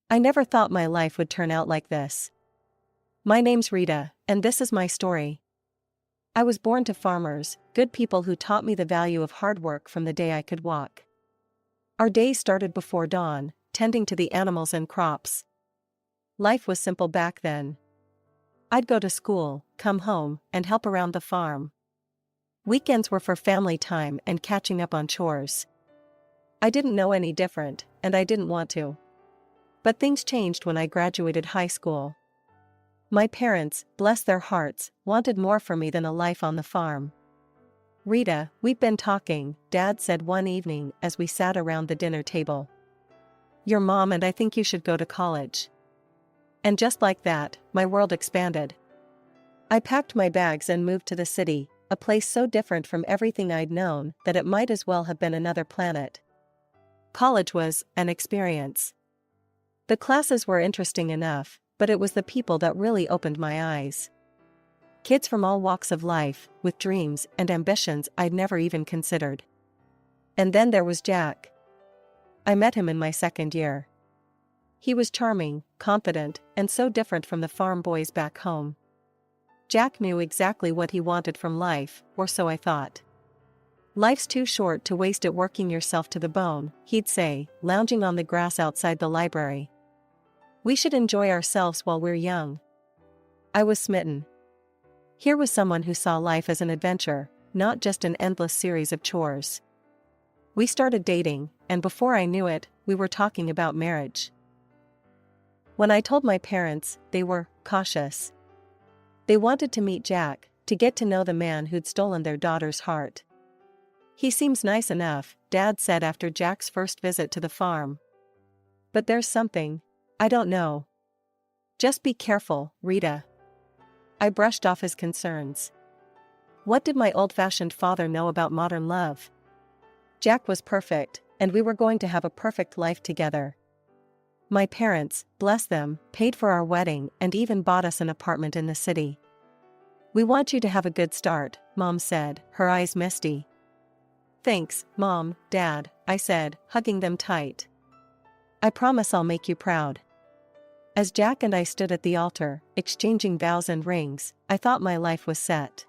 I never thought my life would turn out like this. My name's Rita, and this is my story. I was born to farmers, good people who taught me the value of hard work from the day I could walk. Our days started before dawn, tending to the animals and crops. Life was simple back then. I'd go to school, come home, and help around the farm. Weekends were for family time and catching up on chores. I didn't know any different, and I didn't want to. But things changed when I graduated high school. My parents, bless their hearts, wanted more for me than a life on the farm. "Rita, we've been talking," Dad said one evening as we sat around the dinner table. "Your mom and I think you should go to college." And just like that, my world expanded. I packed my bags and moved to the city, a place so different from everything I'd known that it might as well have been another planet. College was an experience. The classes were interesting enough, but it was the people that really opened my eyes. Kids from all walks of life, with dreams and ambitions I'd never even considered. And then there was Jack. I met him in my second year. He was charming, confident, and so different from the farm boys back home. Jack knew exactly what he wanted from life, or so I thought. "Life's too short to waste it working yourself to the bone," he'd say, lounging on the grass outside the library. "We should enjoy ourselves while we're young." I was smitten. Here was someone who saw life as an adventure, not just an endless series of chores. We started dating, and before I knew it, we were talking about marriage. When I told my parents, they were cautious. They wanted to meet Jack, to get to know the man who'd stolen their daughter's heart. "He seems nice enough," Dad said after Jack's first visit to the farm. "But there's something. I don't know." "Just be careful, Rita." I brushed off his concerns. What did my old-fashioned father know about modern love? Jack was perfect, and we were going to have a perfect life together. My parents, bless them, paid for our wedding and even bought us an apartment in the city. "We want you to have a good start," Mom said, her eyes misty. "Thanks, Mom, Dad," I said, hugging them tight. "I promise I'll make you proud." As Jack and I stood at the altar, exchanging vows and rings, I thought my life was set.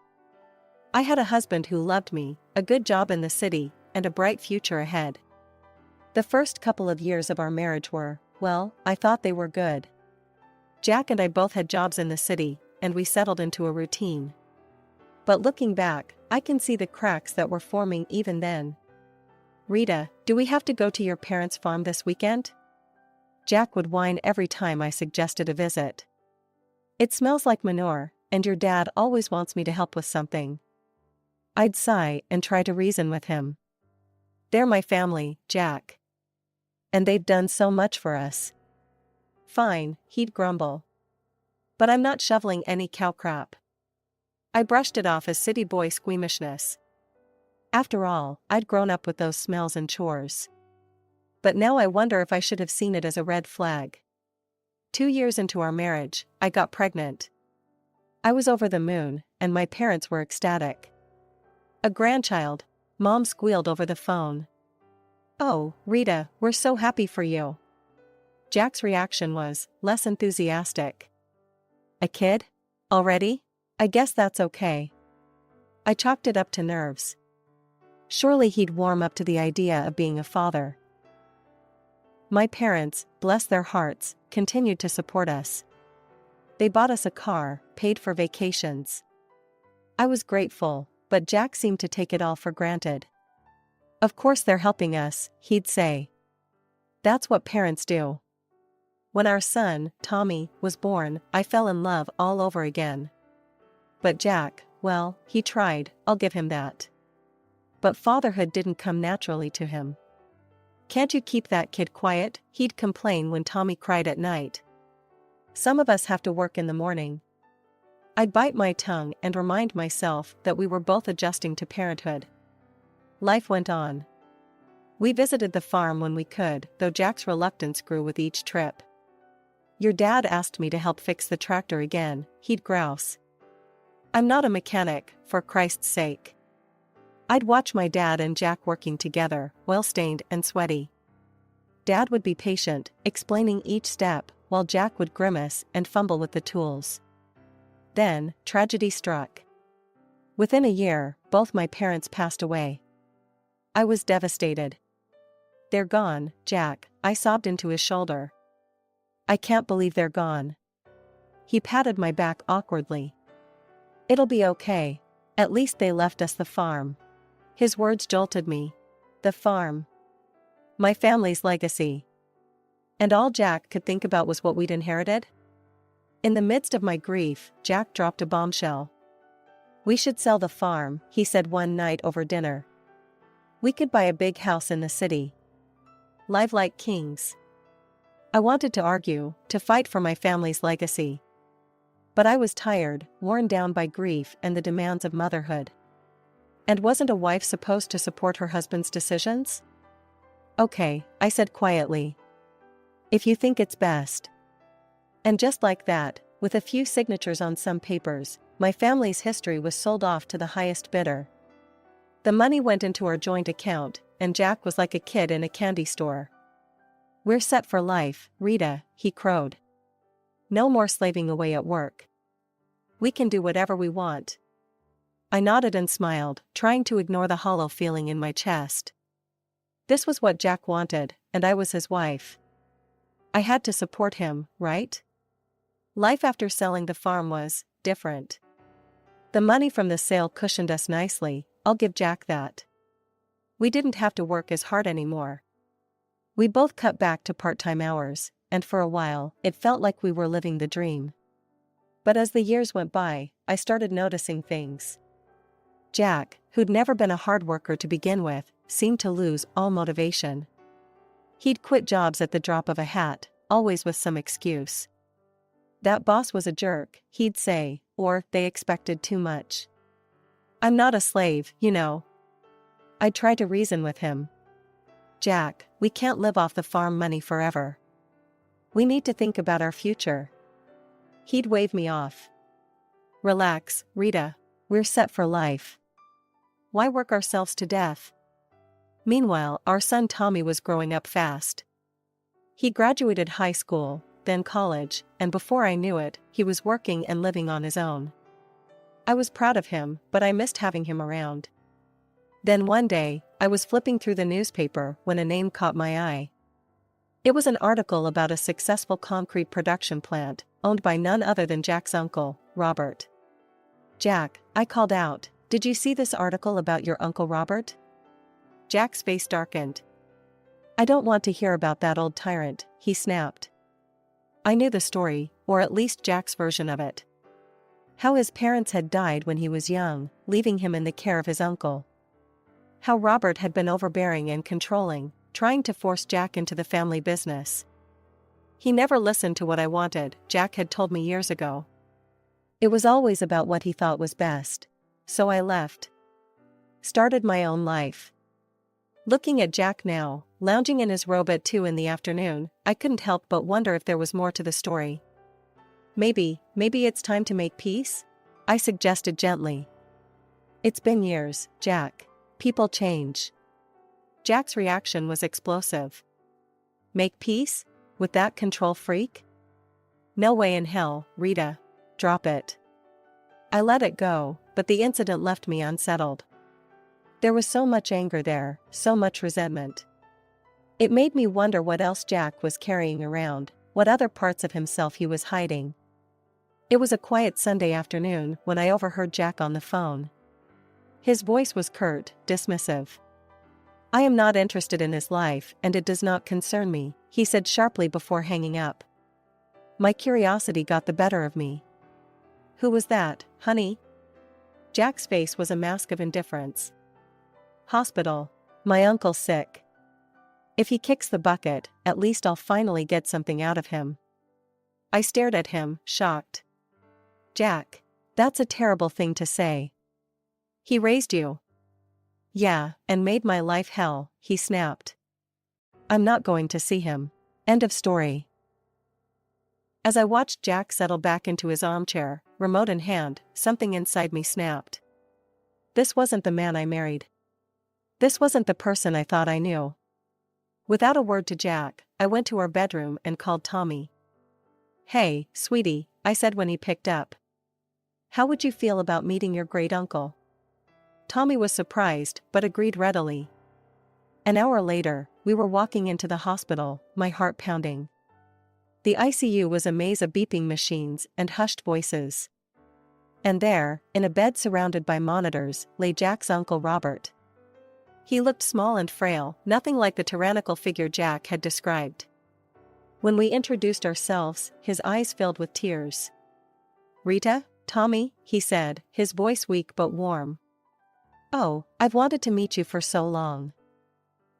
I had a husband who loved me, a good job in the city, and a bright future ahead. The first couple of years of our marriage were, well, I thought they were good. Jack and I both had jobs in the city, and we settled into a routine. But looking back, I can see the cracks that were forming even then. "Rita, do we have to go to your parents' farm this weekend?" Jack would whine every time I suggested a visit. "It smells like manure, and your dad always wants me to help with something." I'd sigh and try to reason with him. "They're my family, Jack. And they've done so much for us." "Fine," he'd grumble. "But I'm not shoveling any cow crap." I brushed it off as city boy squeamishness. After all, I'd grown up with those smells and chores. But now I wonder if I should have seen it as a red flag. 2 years into our marriage, I got pregnant. I was over the moon, and my parents were ecstatic. "A grandchild," Mom squealed over the phone. "Oh, Rita, we're so happy for you." Jack's reaction was less enthusiastic. "A kid? Already? I guess that's okay." I chalked it up to nerves. Surely he'd warm up to the idea of being a father. My parents, bless their hearts, continued to support us. They bought us a car, paid for vacations. I was grateful, but Jack seemed to take it all for granted. "Of course they're helping us," he'd say. That's what parents do. When our son, Tommy, was born, I fell in love all over again. But Jack, well, he tried, I'll give him that. But fatherhood didn't come naturally to him. "Can't you keep that kid quiet?" he'd complain when Tommy cried at night. "Some of us have to work in the morning." I'd bite my tongue and remind myself that we were both adjusting to parenthood. Life went on. We visited the farm when we could, though Jack's reluctance grew with each trip. "Your dad asked me to help fix the tractor again," he'd grouse. "I'm not a mechanic, for Christ's sake." I'd watch my dad and Jack working together, oil-stained and sweaty. Dad would be patient, explaining each step, while Jack would grimace and fumble with the tools. Then, tragedy struck. Within a year, both my parents passed away. I was devastated. "They're gone, Jack," I sobbed into his shoulder. "I can't believe they're gone." He patted my back awkwardly. "It'll be okay. At least they left us the farm." His words jolted me. The farm. My family's legacy. And all Jack could think about was what we'd inherited? In the midst of my grief, Jack dropped a bombshell. "We should sell the farm," he said one night over dinner. "We could buy a big house in the city. Live like kings." I wanted to argue, to fight for my family's legacy. But I was tired, worn down by grief and the demands of motherhood. And wasn't a wife supposed to support her husband's decisions? "Okay," I said quietly. "If you think it's best." And just like that, with a few signatures on some papers, my family's history was sold off to the highest bidder. The money went into our joint account, and Jack was like a kid in a candy store. "We're set for life, Rita," he crowed. "No more slaving away at work. We can do whatever we want." I nodded and smiled, trying to ignore the hollow feeling in my chest. This was what Jack wanted, and I was his wife. I had to support him, right? Life after selling the farm was different. The money from the sale cushioned us nicely, I'll give Jack that. We didn't have to work as hard anymore. We both cut back to part-time hours, and for a while, it felt like we were living the dream. But as the years went by, I started noticing things. Jack, who'd never been a hard worker to begin with, seemed to lose all motivation. He'd quit jobs at the drop of a hat, always with some excuse. That boss was a jerk, he'd say, or they expected too much. "I'm not a slave, you know." I'd try to reason with him. "Jack, we can't live off the farm money forever. We need to think about our future." He'd wave me off. "Relax, Rita. We're set for life. Why work ourselves to death?" Meanwhile, our son Tommy was growing up fast. He graduated high school, then college, and before I knew it, he was working and living on his own. I was proud of him, but I missed having him around. Then one day, I was flipping through the newspaper when a name caught my eye. It was an article about a successful concrete production plant, owned by none other than Jack's uncle, Robert. "Jack," I called out, "did you see this article about your Uncle Robert?" Jack's face darkened. "I don't want to hear about that old tyrant," he snapped. I knew the story, or at least Jack's version of it. How his parents had died when he was young, leaving him in the care of his uncle. How Robert had been overbearing and controlling, trying to force Jack into the family business. He never listened to what I wanted, Jack had told me years ago. It was always about what he thought was best. So I left. Started my own life. Looking at Jack now, lounging in his robe at 2 in the afternoon, I couldn't help but wonder if there was more to the story. Maybe it's time to make peace?" I suggested gently. "It's been years, Jack. People change." Jack's reaction was explosive. "Make peace? With that control freak? No way in hell, Rita. Drop it." I let it go, but the incident left me unsettled. There was so much anger there, so much resentment. It made me wonder what else Jack was carrying around, what other parts of himself he was hiding. It was a quiet Sunday afternoon when I overheard Jack on the phone. His voice was curt, dismissive. "I am not interested in his life and it does not concern me," he said sharply before hanging up. My curiosity got the better of me. "Who was that, honey?" Jack's face was a mask of indifference. "Hospital. My uncle's sick. If he kicks the bucket, at least I'll finally get something out of him." I stared at him, shocked. "Jack, that's a terrible thing to say." "He raised you." "Yeah, and made my life hell," he snapped. "I'm not going to see him." End of story. As I watched Jack settle back into his armchair, remote in hand, something inside me snapped. This wasn't the man I married. This wasn't the person I thought I knew. Without a word to Jack, I went to our bedroom and called Tommy. "Hey, sweetie," I said when he picked up. "How would you feel about meeting your great uncle?" Tommy was surprised, but agreed readily. An hour later, we were walking into the hospital, my heart pounding. The ICU was a maze of beeping machines and hushed voices. And there, in a bed surrounded by monitors, lay Jack's uncle Robert. He looked small and frail, nothing like the tyrannical figure Jack had described. When we introduced ourselves, his eyes filled with tears. "Rita, Tommy," he said, his voice weak but warm. "Oh, I've wanted to meet you for so long."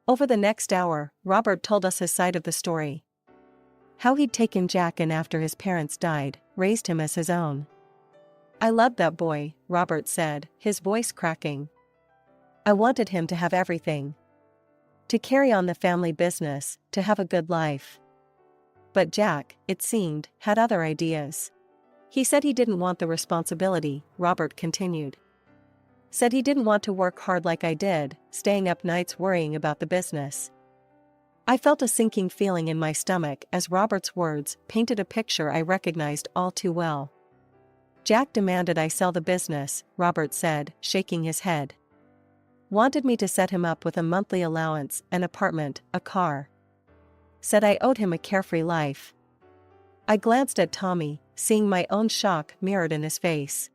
Over the next hour, Robert told us his side of the story. How he'd taken Jack in after his parents died, raised him as his own. "I loved that boy," Robert said, his voice cracking. "I wanted him to have everything. To carry on the family business, to have a good life. But Jack, it seemed, had other ideas. He said he didn't want the responsibility," Robert continued. "Said he didn't want to work hard like I did, staying up nights worrying about the business." I felt a sinking feeling in my stomach as Robert's words painted a picture I recognized all too well. "Jack demanded I sell the business," Robert said, shaking his head. "Wanted me to set him up with a monthly allowance, an apartment, a car. Said I owed him a carefree life." I glanced at Tommy, seeing my own shock mirrored in his face.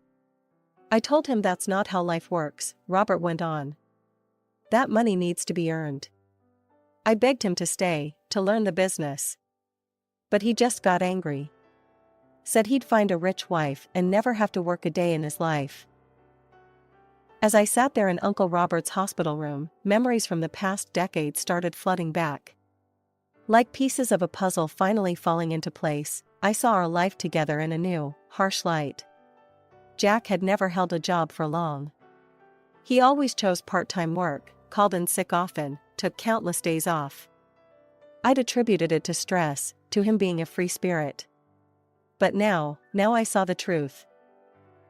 "I told him that's not how life works," Robert went on. "That money needs to be earned. I begged him to stay, to learn the business. But he just got angry. Said he'd find a rich wife and never have to work a day in his life." As I sat there in Uncle Robert's hospital room, memories from the past decade started flooding back. Like pieces of a puzzle finally falling into place, I saw our life together in a new, harsh light. Jack had never held a job for long. He always chose part-time work, called in sick often, took countless days off. I'd attributed it to stress, to him being a free spirit. But now I saw the truth.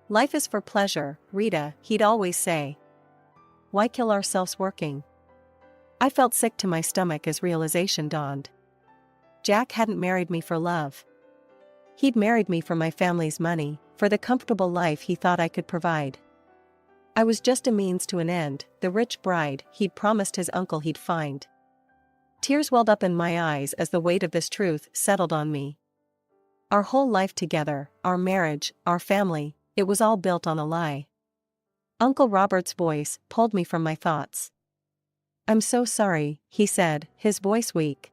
"Life is for pleasure, Rita," he'd always say. "Why kill ourselves working?" I felt sick to my stomach as realization dawned. Jack hadn't married me for love. He'd married me for my family's money, for the comfortable life he thought I could provide. I was just a means to an end, the rich bride he'd promised his uncle he'd find. Tears welled up in my eyes as the weight of this truth settled on me. Our whole life together, our marriage, our family, it was all built on a lie. Uncle Robert's voice pulled me from my thoughts. "I'm so sorry," he said, his voice weak.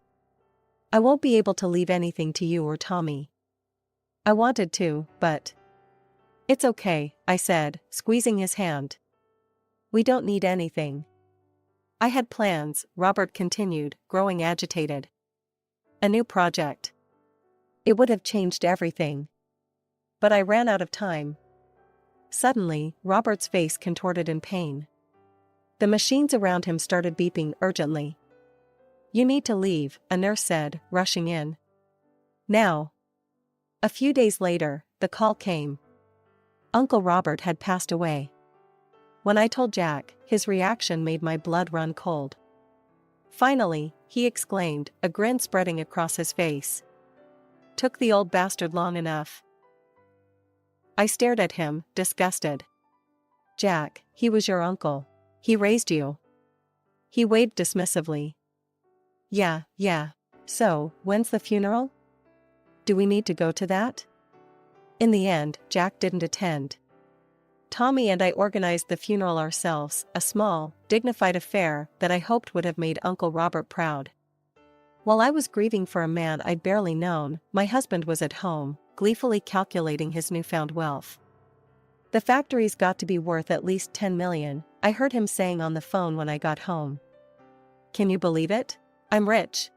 "I won't be able to leave anything to you or Tommy. I wanted to, but..." "It's okay," I said, squeezing his hand. "We don't need anything." "I had plans," Robert continued, growing agitated. "A new project. It would have changed everything. But I ran out of time." Suddenly, Robert's face contorted in pain. The machines around him started beeping urgently. "You need to leave," a nurse said, rushing in. "Now." A few days later, the call came. Uncle Robert had passed away. When I told Jack, his reaction made my blood run cold. "Finally," he exclaimed, a grin spreading across his face. "Took the old bastard long enough." I stared at him, disgusted. "Jack, he was your uncle. He raised you." He waved dismissively. Yeah. So, when's the funeral? Do we need to go to that?" In the end, Jack didn't attend. Tommy and I organized the funeral ourselves, a small, dignified affair that I hoped would have made Uncle Robert proud. While I was grieving for a man I'd barely known, my husband was at home, gleefully calculating his newfound wealth. "The factory's got to be worth at least 10 million, I heard him saying on the phone when I got home. Can you believe it? I'm rich."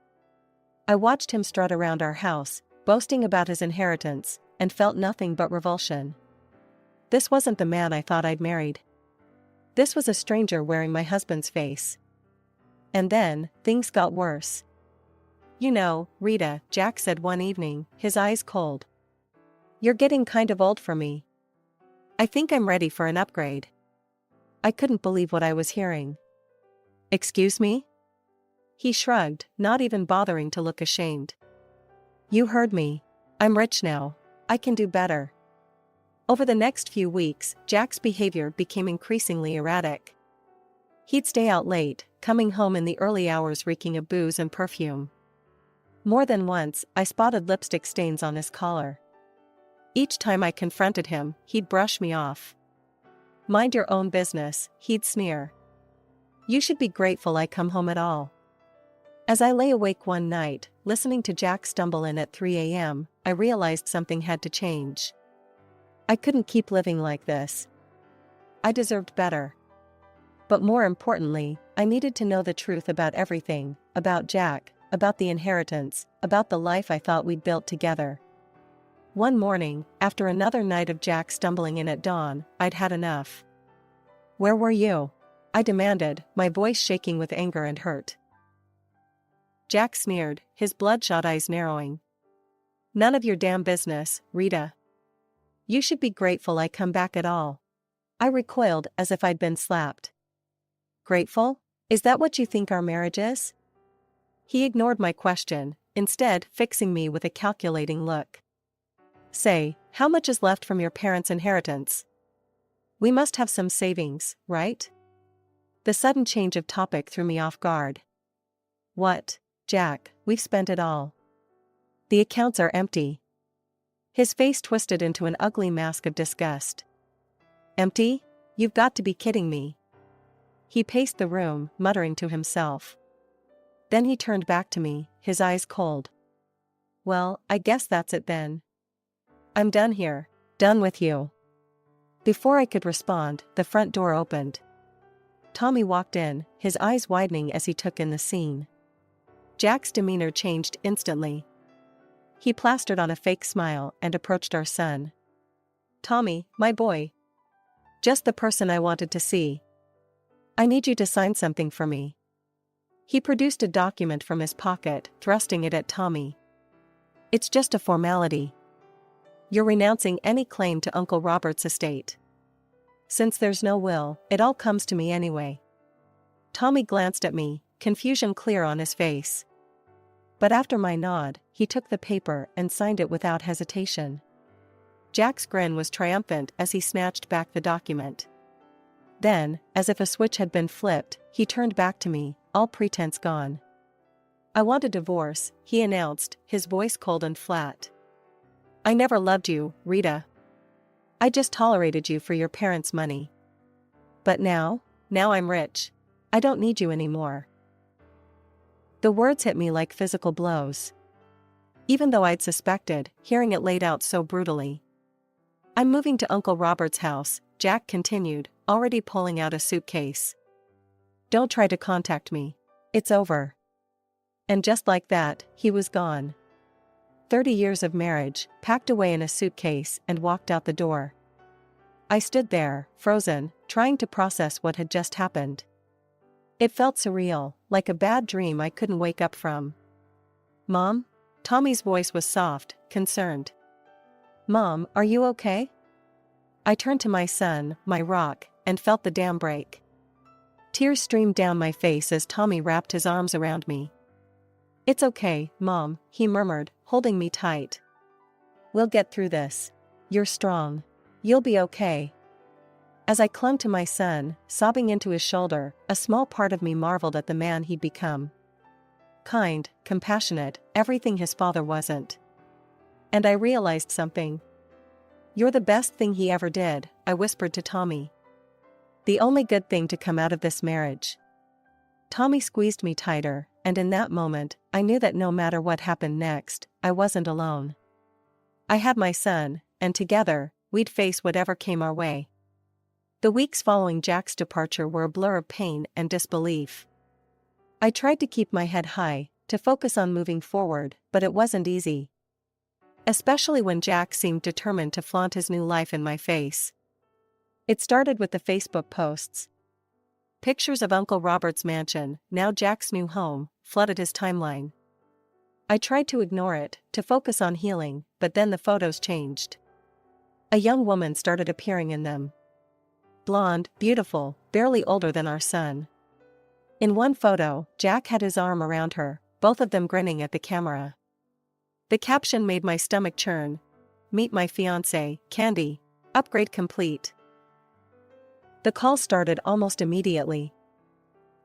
I watched him strut around our house, boasting about his inheritance, and felt nothing but revulsion. This wasn't the man I thought I'd married. This was a stranger wearing my husband's face. And then, things got worse. "You know, Rita," Jack said one evening, his eyes cold. "You're getting kind of old for me. I think I'm ready for an upgrade." I couldn't believe what I was hearing. "Excuse me?" He shrugged, not even bothering to look ashamed. You heard me. I'm rich now. I can do better. Over the next few weeks, Jack's behavior became increasingly erratic. He'd stay out late, coming home in the early hours reeking of booze and perfume. More than once, I spotted lipstick stains on his collar. Each time I confronted him, he'd brush me off. Mind your own business, he'd sneer. You should be grateful I come home at all. As I lay awake one night, listening to Jack stumble in at 3 a.m., I realized something had to change. I couldn't keep living like this. I deserved better. But more importantly, I needed to know the truth about everything, about Jack, about the inheritance, about the life I thought we'd built together. One morning, after another night of Jack stumbling in at dawn, I'd had enough. Where were you? I demanded, my voice shaking with anger and hurt. Jack sneered, his bloodshot eyes narrowing. None of your damn business, Rita. You should be grateful I come back at all. I recoiled as if I'd been slapped. Grateful? Is that what you think our marriage is? He ignored my question, instead fixing me with a calculating look. Say, how much is left from your parents' inheritance? We must have some savings, right? The sudden change of topic threw me off guard. What, Jack, we've spent it all. The accounts are empty. His face twisted into an ugly mask of disgust. Empty? You've got to be kidding me. He paced the room, muttering to himself. Then he turned back to me, his eyes cold. Well, I guess that's it then. I'm done here. Done with you. Before I could respond, the front door opened. Tommy walked in, his eyes widening as he took in the scene. Jack's demeanor changed instantly. He plastered on a fake smile and approached our son. Tommy, my boy. Just the person I wanted to see. I need you to sign something for me. He produced a document from his pocket, thrusting it at Tommy. It's just a formality. You're renouncing any claim to Uncle Robert's estate. Since there's no will, it all comes to me anyway. Tommy glanced at me, confusion clear on his face. But after my nod, he took the paper and signed it without hesitation. Jack's grin was triumphant as he snatched back the document. Then, as if a switch had been flipped, he turned back to me, all pretense gone. I want a divorce, he announced, his voice cold and flat. I never loved you, Rita. I just tolerated you for your parents' money. But now I'm rich. I don't need you anymore. The words hit me like physical blows. Even though I'd suspected, hearing it laid out so brutally. I'm moving to Uncle Robert's house, Jack continued, already pulling out a suitcase. Don't try to contact me. It's over. And just like that, he was gone. 30 years of marriage, packed away in a suitcase, and walked out the door. I stood there, frozen, trying to process what had just happened. It felt surreal, like a bad dream I couldn't wake up from. Mom? Tommy's voice was soft, concerned. Mom, are you okay? I turned to my son, my rock, and felt the dam break. Tears streamed down my face as Tommy wrapped his arms around me. It's okay, Mom, he murmured, holding me tight. We'll get through this. You're strong. You'll be okay. As I clung to my son, sobbing into his shoulder, a small part of me marveled at the man he'd become. Kind, compassionate, everything his father wasn't. And I realized something. You're the best thing he ever did, I whispered to Tommy. The only good thing to come out of this marriage. Tommy squeezed me tighter, and in that moment, I knew that no matter what happened next, I wasn't alone. I had my son, and together, we'd face whatever came our way. The weeks following Jack's departure were a blur of pain and disbelief. I tried to keep my head high, to focus on moving forward, but it wasn't easy. Especially when Jack seemed determined to flaunt his new life in my face. It started with the Facebook posts. Pictures of Uncle Robert's mansion, now Jack's new home, flooded his timeline. I tried to ignore it, to focus on healing, but then the photos changed. A young woman started appearing in them. Blonde, beautiful, barely older than our son. In one photo, Jack had his arm around her, both of them grinning at the camera. The caption made my stomach churn. Meet my fiancé, Candy. Upgrade complete. The call started almost immediately.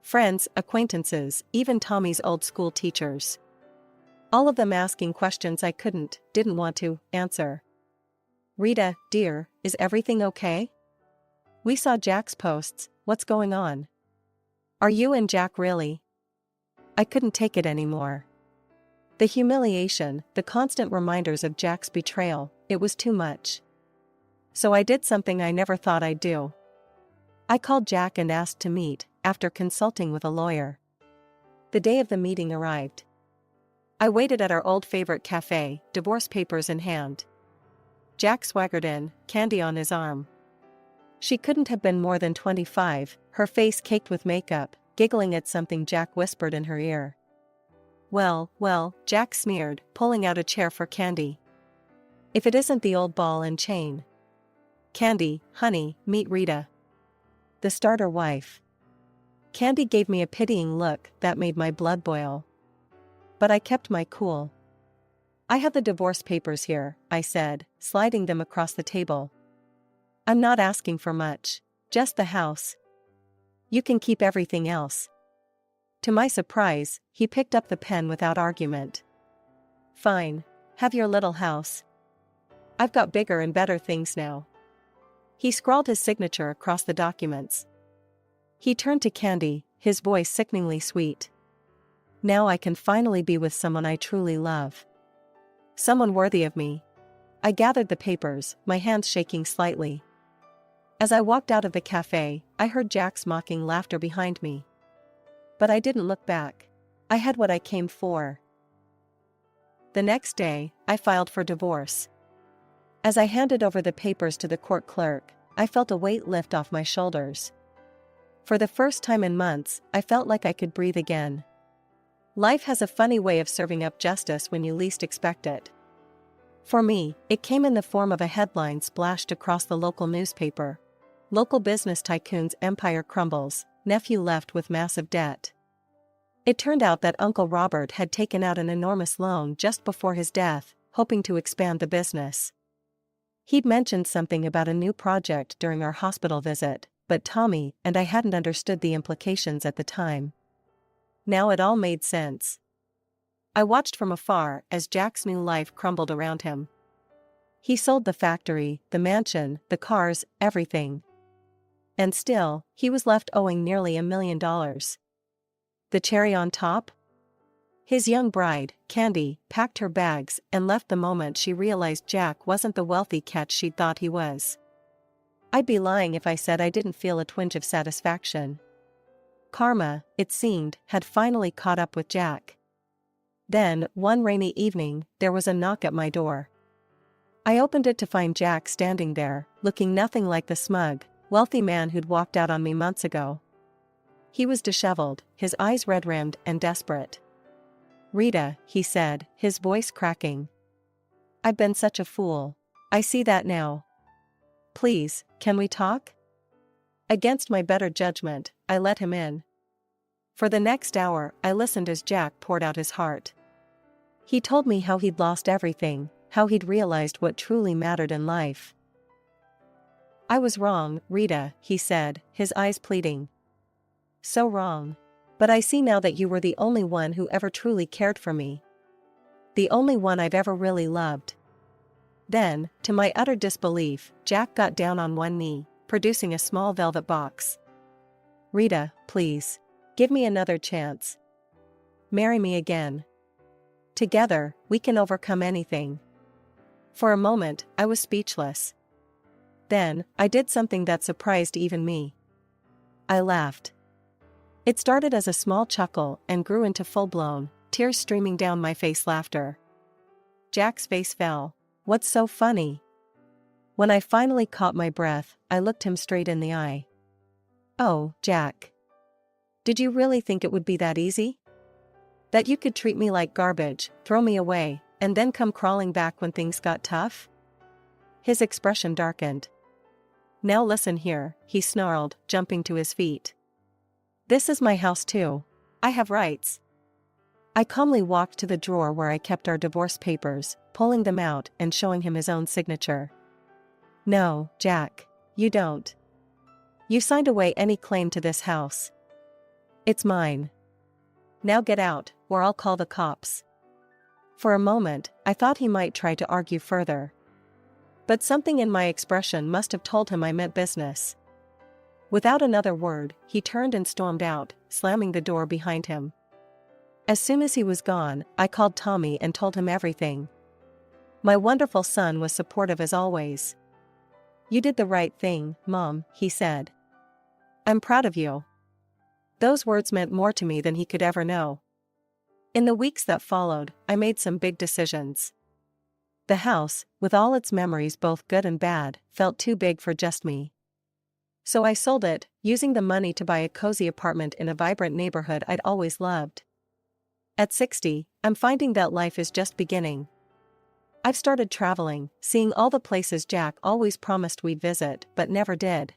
Friends, acquaintances, even Tommy's old school teachers. All of them asking questions I didn't want to, answer. Rita, dear, is everything okay? We saw Jack's posts, what's going on? Are you and Jack really? I couldn't take it anymore. The humiliation, the constant reminders of Jack's betrayal, it was too much. So I did something I never thought I'd do. I called Jack and asked to meet, after consulting with a lawyer. The day of the meeting arrived. I waited at our old favorite cafe, divorce papers in hand. Jack swaggered in, Candy on his arm. She couldn't have been more than 25, her face caked with makeup, giggling at something Jack whispered in her ear. Well, Jack sneered, pulling out a chair for Candy. If it isn't the old ball and chain. Candy, honey, meet Rita. The starter wife. Candy gave me a pitying look that made my blood boil. But I kept my cool. I have the divorce papers here, I said, sliding them across the table. I'm not asking for much, just the house. You can keep everything else. To my surprise, he picked up the pen without argument. Fine, have your little house. I've got bigger and better things now. He scrawled his signature across the documents. He turned to Candy, his voice sickeningly sweet. Now I can finally be with someone I truly love. Someone worthy of me. I gathered the papers, my hands shaking slightly. As I walked out of the cafe, I heard Jack's mocking laughter behind me. But I didn't look back. I had what I came for. The next day, I filed for divorce. As I handed over the papers to the court clerk, I felt a weight lift off my shoulders. For the first time in months, I felt like I could breathe again. Life has a funny way of serving up justice when you least expect it. For me, it came in the form of a headline splashed across the local newspaper. Local business tycoon's empire crumbles, nephew left with massive debt. It turned out that Uncle Robert had taken out an enormous loan just before his death, hoping to expand the business. He'd mentioned something about a new project during our hospital visit, but Tommy and I hadn't understood the implications at the time. Now it all made sense. I watched from afar as Jack's new life crumbled around him. He sold the factory, the mansion, the cars, everything. And still, he was left owing nearly $1 million. The cherry on top? His young bride, Candy, packed her bags and left the moment she realized Jack wasn't the wealthy catch she'd thought he was. I'd be lying if I said I didn't feel a twinge of satisfaction. Karma, it seemed, had finally caught up with Jack. Then, one rainy evening, there was a knock at my door. I opened it to find Jack standing there, looking nothing like the smug, wealthy man who'd walked out on me months ago. He was disheveled, his eyes red-rimmed and desperate. Rita, he said, his voice cracking. I've been such a fool. I see that now. Please, can we talk? Against my better judgment, I let him in. For the next hour, I listened as Jack poured out his heart. He told me how he'd lost everything, how he'd realized what truly mattered in life. I was wrong, Rita, he said, his eyes pleading. So wrong. But I see now that you were the only one who ever truly cared for me. The only one I've ever really loved. Then, to my utter disbelief, Jack got down on one knee, producing a small velvet box. Rita, please. Give me another chance. Marry me again. Together, we can overcome anything. For a moment, I was speechless. Then, I did something that surprised even me. I laughed. It started as a small chuckle and grew into full-blown, tears streaming down my face laughter. Jack's face fell. What's so funny? When I finally caught my breath, I looked him straight in the eye. Oh, Jack. Did you really think it would be that easy? That you could treat me like garbage, throw me away, and then come crawling back when things got tough? His expression darkened. Now listen here, he snarled, jumping to his feet. This is my house too. I have rights. I calmly walked to the drawer where I kept our divorce papers, pulling them out and showing him his own signature. No, Jack, you don't. You signed away any claim to this house. It's mine. Now get out, or I'll call the cops. For a moment, I thought he might try to argue further. But something in my expression must have told him I meant business. Without another word, he turned and stormed out, slamming the door behind him. As soon as he was gone, I called Tommy and told him everything. My wonderful son was supportive as always. You did the right thing, Mom, he said. I'm proud of you. Those words meant more to me than he could ever know. In the weeks that followed, I made some big decisions. The house, with all its memories both good and bad, felt too big for just me. So I sold it, using the money to buy a cozy apartment in a vibrant neighborhood I'd always loved. At 60, I'm finding that life is just beginning. I've started traveling, seeing all the places Jack always promised we'd visit but never did.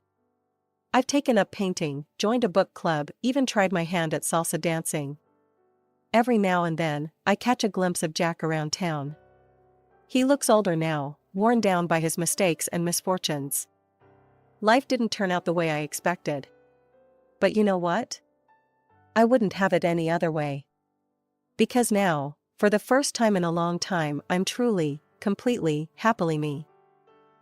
I've taken up painting, joined a book club, even tried my hand at salsa dancing. Every now and then, I catch a glimpse of Jack around town. He looks older now, worn down by his mistakes and misfortunes. Life didn't turn out the way I expected. But you know what? I wouldn't have it any other way. Because now, for the first time in a long time, I'm truly, completely, happily me.